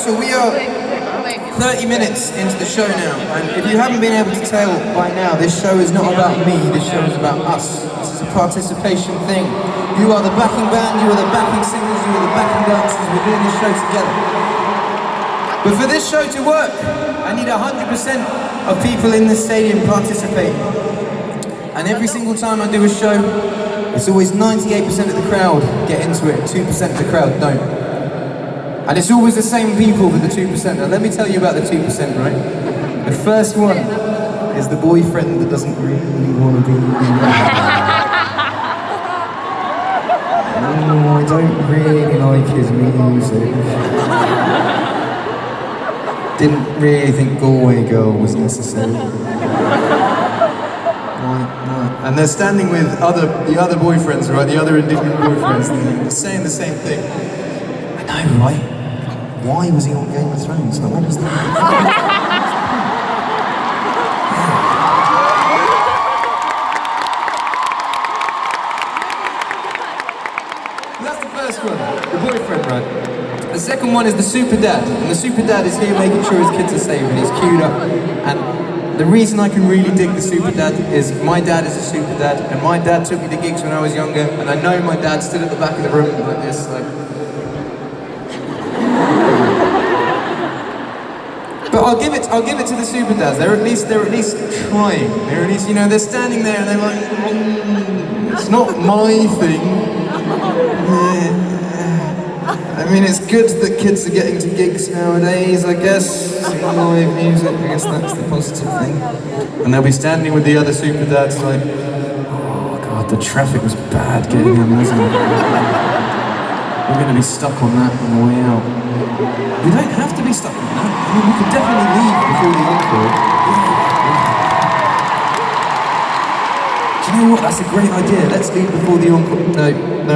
So we are 30 minutes into the show now, and if you haven't been able to tell by now, this show is not about me, this show is about us. This is a participation thing. You are the backing band, you are the backing singers, you are the backing dancers, we're doing this show together. But for this show to work, I need 100% of people in this stadium participating. And every single time I do a show, it's always 98% of the crowd get into it, 2% of the crowd don't. And it's always the same people with the 2%. Now let me tell you about the 2%, right? The first one is the boyfriend that doesn't really want to be with you. Oh, I don't really like his music. Didn't really think Galway Girl was necessary. And they're standing with the other boyfriends, right? The other indignant boyfriends, and they're saying the same thing. I know, right? Why was he on Game of Thrones? Like, what was that? That's the first one, the boyfriend, right? The second one is the super dad, and the super dad is here making sure his kids are safe, and he's queued up. And the reason I can really dig the super dad is my dad is a super dad, and my dad took me to gigs when I was younger, and I know my dad stood at the back of the room like this, like. But I'll give it to the super dads. They're at least trying. They're at least, you know, they're standing there and they're like, it's not my thing. I mean, it's good that kids are getting to gigs nowadays, I guess. Seeing live music, I guess that's the positive thing. And they'll be standing with the other super dads like, oh God, the traffic was bad getting in, wasn't it? We're going to be stuck on that on the way out. We don't have to be stuck on that. I mean, we could definitely leave before the encore. Do you know what? That's a great idea. Let's leave before the encore. No,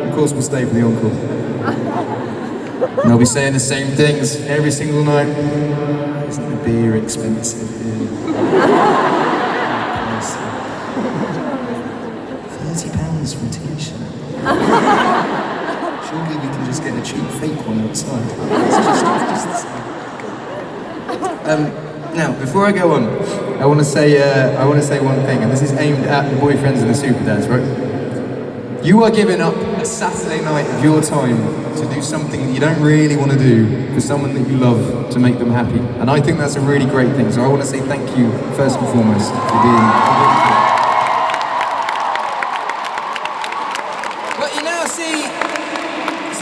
of course we'll stay for the encore. And they'll be saying the same things every single night. Isn't the beer expensive here? £30 for a t-shirt. Surely we can just get a cheap fake one outside. It's just the same. Now, before I go on, I want to say one thing, and this is aimed at the boyfriends and the super dads, right? You are giving up a Saturday night of your time to do something that you don't really want to do for someone that you love to make them happy, and I think that's a really great thing. So I want to say thank you first and foremost for being. But you know, see,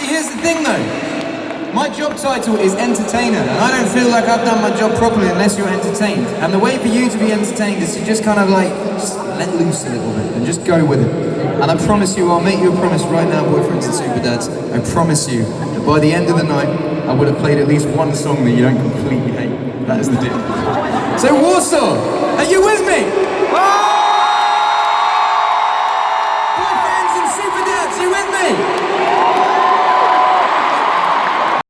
here's the thing though. My job title is entertainer, and I don't feel like I've done my job properly unless you're entertained. And the way for you to be entertained is to just kind of like, just let loose a little bit and just go with it. And I promise you, I'll make you a promise right now, boyfriends and super dads, I promise you that by the end of the night, I would have played at least one song that you don't completely hate. That is the deal. So Warsaw, are you with me? Oh!